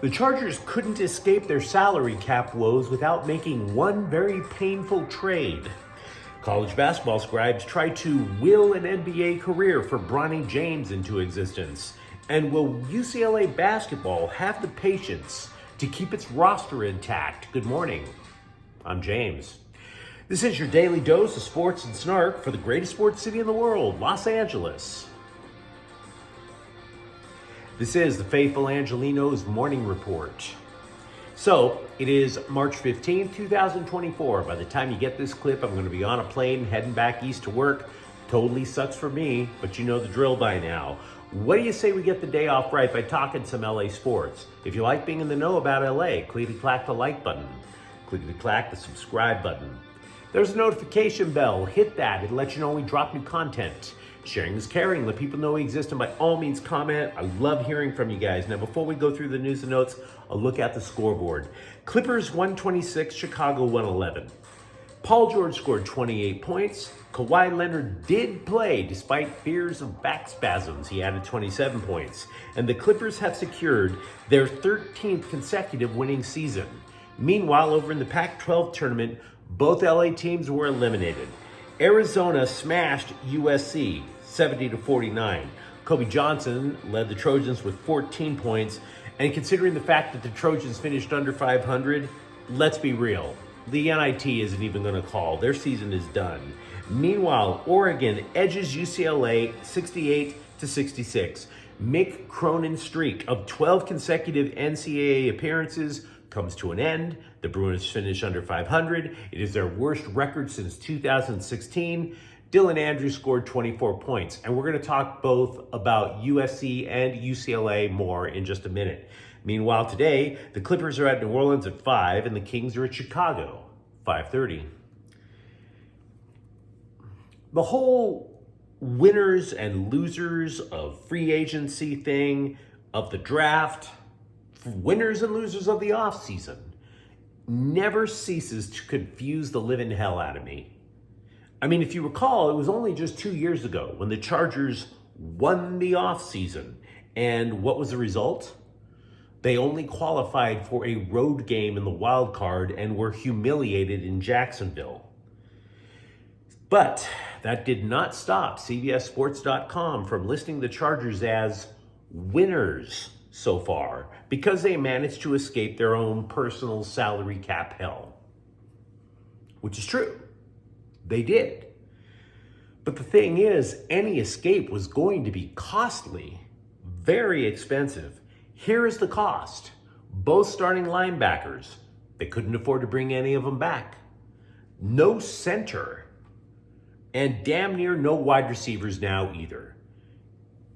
The Chargers couldn't escape their salary cap woes without making one very painful trade. College basketball scribes tried to will an NBA career for Bronny James into existence. And will UCLA basketball have the patience to keep its roster intact? Good morning. I'm James. This is your daily dose of sports and snark for the greatest sports city in the world, Los Angeles. This is the faithful Angelenos morning report. So, it is March 15th, 2024. By the time you get this clip, I'm going to be on a plane heading back east to work. Totally sucks for me, but you know the drill by now. What do you say we get the day off right by talking some LA sports? If you like being in the know about LA, clickety-clack the like button. Clickety-clack the subscribe button. There's a notification bell. Hit that. It'll let you know when we drop new content. Sharing is caring. Let people know we exist, and by all means comment. I love hearing from you guys. Now, before we go through the news and notes, a look at the scoreboard. Clippers 126, Chicago 111. Paul George scored 28 points. Kawhi Leonard did play despite fears of back spasms. He added 27 points. And the Clippers have secured their 13th consecutive winning season. Meanwhile, over in the Pac-12 tournament, both LA teams were eliminated. Arizona smashed USC 70-49. Kobe Johnson led the Trojans with 14 points. And considering the fact that the Trojans finished under 500, let's be real. The NIT isn't even going to call. Their season is done. Meanwhile, Oregon edges UCLA 68-66. Mick Cronin's streak of 12 consecutive NCAA appearances comes to an end. The Bruins finish under 500. It is their worst record since 2016. Dylan Andrews scored 24 points. And we're going to talk both about USC and UCLA more in just a minute. Meanwhile, today, the Clippers are at New Orleans at 5 and the Kings are at Chicago, 5:30. The whole winners and losers of free agency thing, of the draft, winners and losers of the offseason, never ceases to confuse the living hell out of me. I mean, if you recall, it was only just 2 years ago when the Chargers won the offseason. And what was the result? They only qualified for a road game in the wild card and were humiliated in Jacksonville. But that did not stop CBSSports.com from listing the Chargers as winners so far because they managed to escape their own personal salary cap hell. Which is true. They did. But the thing is, any escape was going to be costly, very expensive. Here is the cost. Both starting linebackers. They couldn't afford to bring any of them back. No center. And damn near no wide receivers now either.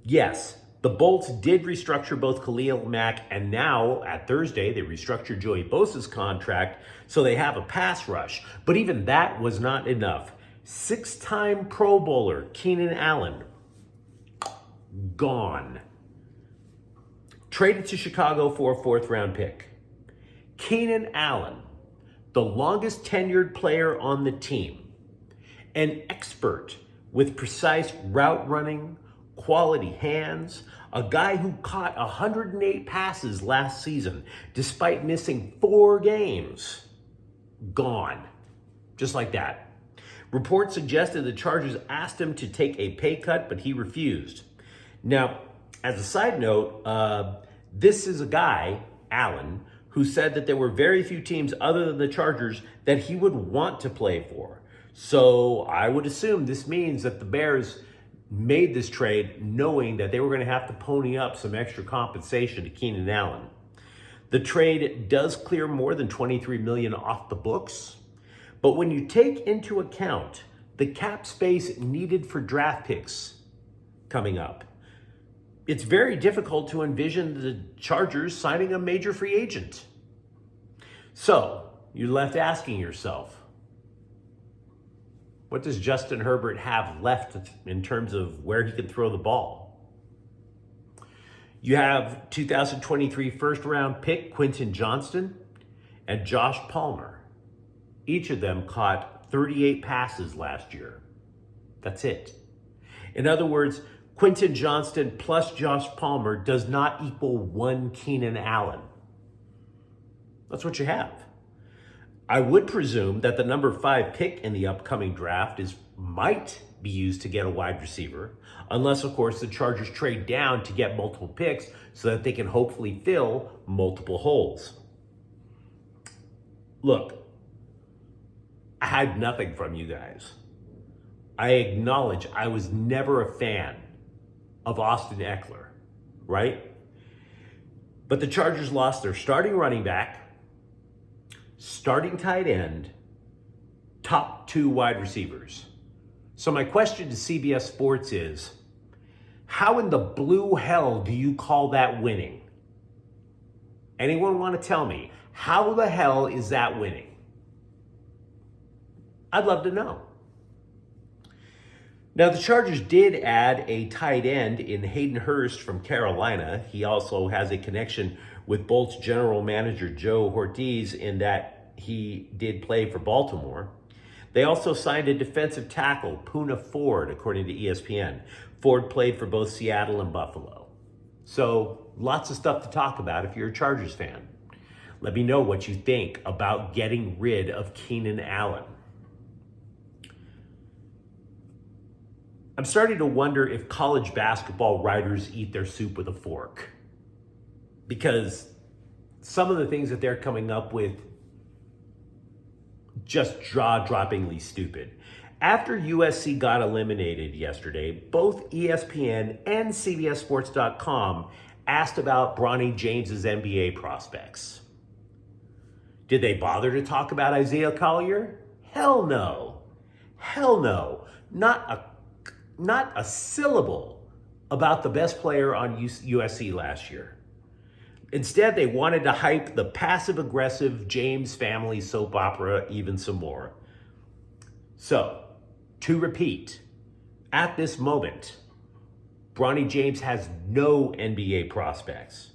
Yes, the Bolts did restructure both Khalil Mack, and now, at Thursday, they restructured Joey Bosa's contract, so they have a pass rush. But even that was not enough. 6-time Pro Bowler Keenan Allen, gone. Traded to Chicago for a 4th-round pick. Keenan Allen, the longest tenured player on the team, an expert with precise route running, quality hands, a guy who caught 108 passes last season despite missing 4 games. Gone. Just like that. Reports suggested the Chargers asked him to take a pay cut, but he refused. Now, as a side note, this is a guy, Allen, who said that there were very few teams other than the Chargers that he would want to play for. So I would assume this means that the Bears made this trade knowing that they were going to have to pony up some extra compensation to Keenan Allen. The trade does clear more than $23 million off the books, but when you take into account the cap space needed for draft picks coming up, it's very difficult to envision the Chargers signing a major free agent. So you're left asking yourself, what does Justin Herbert have left in terms of where he can throw the ball? You have 2023 first-round pick Quentin Johnston and Josh Palmer. Each of them caught 38 passes last year. That's it. In other words, Quentin Johnston plus Josh Palmer does not equal one Keenan Allen. That's what you have. I would presume that the number 5 pick in the upcoming draft might be used to get a wide receiver, unless, of course, the Chargers trade down to get multiple picks so that they can hopefully fill multiple holes. Look, I hide nothing from you guys. I acknowledge I was never a fan of Austin Eckler, right? But the Chargers lost their starting running back, starting tight end, top 2 wide receivers. So my question to CBS Sports is, how in the blue hell do you call that winning? Anyone want to tell me, how the hell is that winning? I'd love to know. Now, the Chargers did add a tight end in Hayden Hurst from Carolina. He also has a connection with Bolts general manager Joe Ortiz in that he did play for Baltimore. They also signed a defensive tackle, Poona Ford, according to ESPN. Ford played for both Seattle and Buffalo. So lots of stuff to talk about if you're a Chargers fan. Let me know what you think about getting rid of Keenan Allen. I'm starting to wonder if college basketball writers eat their soup with a fork, because some of the things that they're coming up with just jaw-droppingly stupid. After USC got eliminated yesterday, both ESPN and CBSSports.com asked about Bronny James's NBA prospects. Did they bother to talk about Isaiah Collier? Hell no. Hell no. Not a syllable about the best player on USC last year. Instead, they wanted to hype the passive-aggressive James family soap opera even some more. So, to repeat, at this moment, Bronny James has no NBA prospects.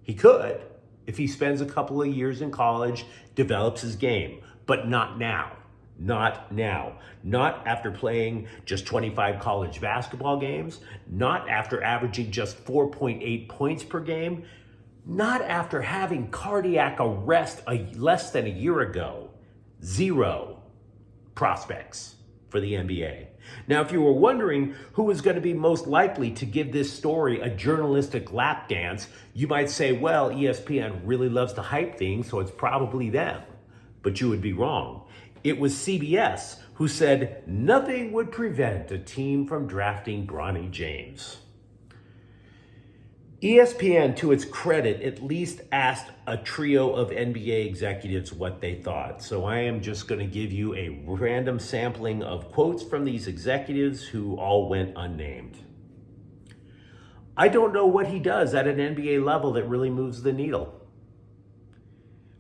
He could if he spends a couple of years in college, develops his game, but not now. Not now. Not after playing just 25 college basketball games. Not after averaging just 4.8 points per game. Not after having cardiac arrest less than a year ago. 0 prospects for the NBA. Now, if you were wondering who is going to be most likely to give this story a journalistic lap dance, you might say, well, ESPN really loves to hype things, so it's probably them. But you would be wrong. It was CBS who said nothing would prevent a team from drafting Bronny James. ESPN, to its credit, at least asked a trio of NBA executives what they thought. So I am just going to give you a random sampling of quotes from these executives who all went unnamed. I don't know what he does at an NBA level that really moves the needle.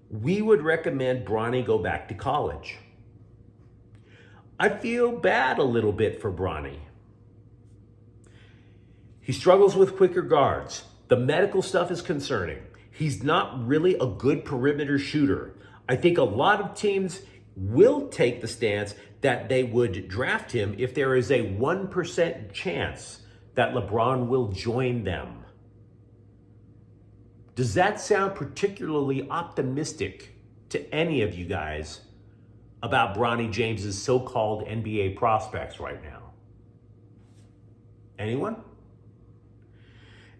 We would recommend Bronny go back to college. I feel bad a little bit for Bronny. He struggles with quicker guards. The medical stuff is concerning. He's not really a good perimeter shooter. I think a lot of teams will take the stance that they would draft him if there is a 1% chance that LeBron will join them. Does that sound particularly optimistic to any of you guys about Bronny James's so-called NBA prospects right now? Anyone?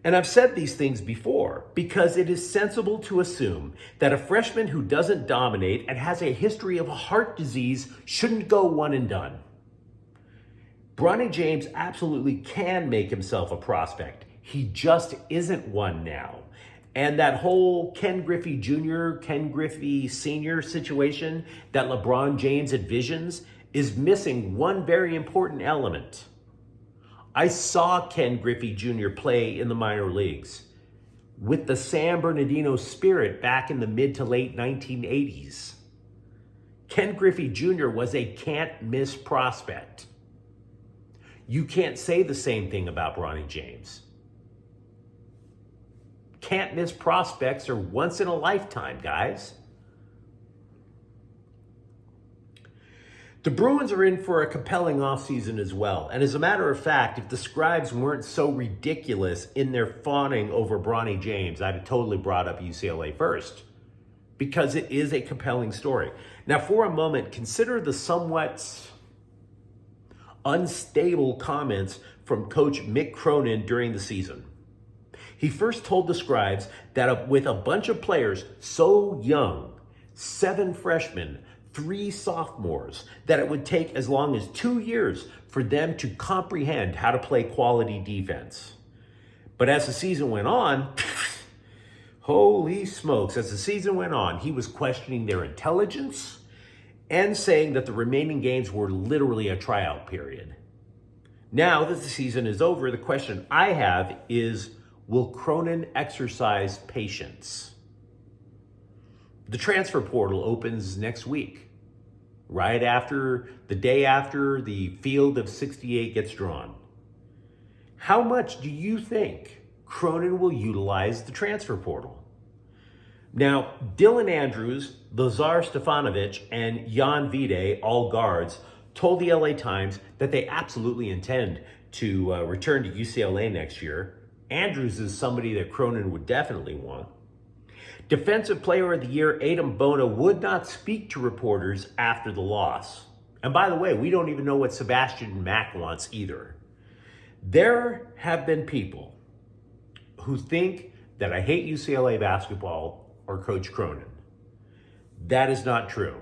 And I've said these things before because it is sensible to assume that a freshman who doesn't dominate and has a history of heart disease shouldn't go one and done. Bronny James absolutely can make himself a prospect. He just isn't one now. And that whole Ken Griffey Jr., Ken Griffey Sr. situation that LeBron James envisions is missing one very important element. I saw Ken Griffey Jr. play in the minor leagues with the San Bernardino Spirit back in the mid to late 1980s. Ken Griffey Jr. was a can't-miss prospect. You can't say the same thing about Bronny James. Can't-miss prospects are once in a lifetime, guys. The Bruins are in for a compelling offseason as well. And as a matter of fact, if the Scribes weren't so ridiculous in their fawning over Bronny James, I'd have totally brought up UCLA first. because it is a compelling story. Now, for a moment, consider the somewhat unstable comments from Coach Mick Cronin during the season. He first told the Scribes that with a bunch of players so young, 7 freshmen, 3 sophomores, that it would take as long as 2 years for them to comprehend how to play quality defense. But as the season went on, holy smokes, as the season went on, he was questioning their intelligence and saying that the remaining games were literally a tryout period. Now that the season is over, the question I have is, will Cronin exercise patience? The transfer portal opens next week, right after, the day after the field of 68 gets drawn. How much do you think Cronin will utilize the transfer portal? Now, Dylan Andrews, Lazar Stefanovic, and Jan Vide, all guards, told the LA Times that they absolutely intend to return to UCLA next year. Andrews is somebody that Cronin would definitely want. Defensive Player of the Year Adam Bona would not speak to reporters after the loss. And by the way, we don't even know what Sebastian Mack wants either. There have been people who think that I hate UCLA basketball or Coach Cronin. That is not true.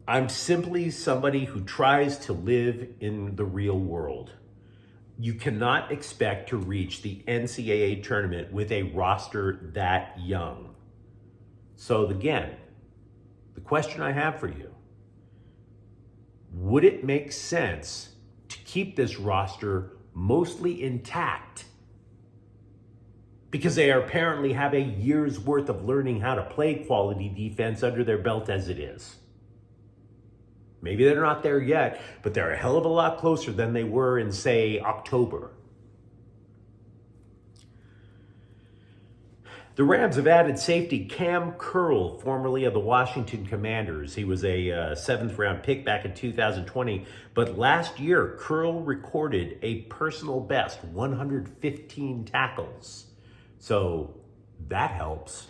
I'm simply somebody who tries to live in the real world. You cannot expect to reach the NCAA tournament with a roster that young. So again, the question I have for you, would it make sense to keep this roster mostly intact? Because they apparently have a year's worth of learning how to play quality defense under their belt as it is. Maybe they're not there yet, but they're a hell of a lot closer than they were in, say, October. The Rams have added safety Cam Curl, formerly of the Washington Commanders. He was a 7th round pick back in 2020, but last year, Curl recorded a personal best 115 tackles. So that helps.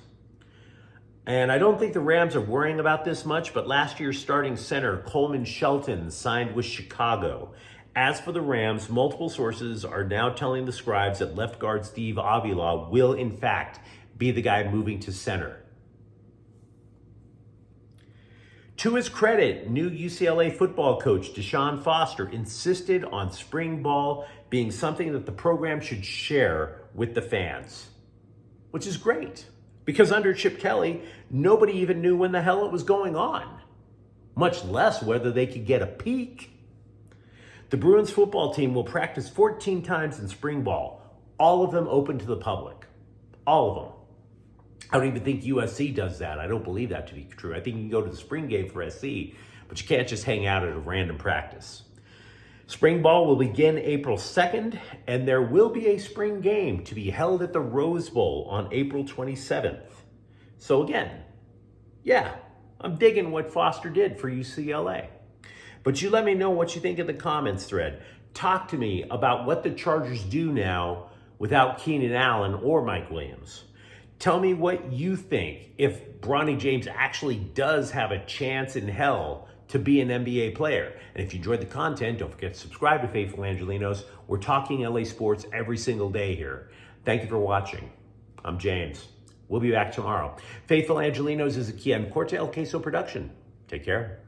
And I don't think the Rams are worrying about this much, but last year's starting center, Coleman Shelton, signed with Chicago. As for the Rams, multiple sources are now telling the Scribes that left guard Steve Avila will, in fact, be the guy moving to center. To his credit, new UCLA football coach Deshaun Foster insisted on spring ball being something that the program should share with the fans, which is great. Because under Chip Kelly, nobody even knew when the hell it was going on, much less whether they could get a peek. The Bruins football team will practice 14 times in spring ball, all of them open to the public. All of them. I don't even think USC does that. I don't believe that to be true. I think you can go to the spring game for SC, but you can't just hang out at a random practice. Spring ball will begin April 2nd, and there will be a spring game to be held at the Rose Bowl on April 27th. So again, yeah, I'm digging what Foster did for UCLA. But you let me know what you think in the comments thread. Talk to me about what the Chargers do now without Keenan Allen or Mike Williams. Tell me what you think if Bronny James actually does have a chance in hell to be an NBA player. And if you enjoyed the content, don't forget to subscribe to Faithful Angelenos. We're talking LA sports every single day here. Thank you for watching. I'm James. We'll be back tomorrow. Faithful Angelenos is a Kian Corte El Queso production. Take care.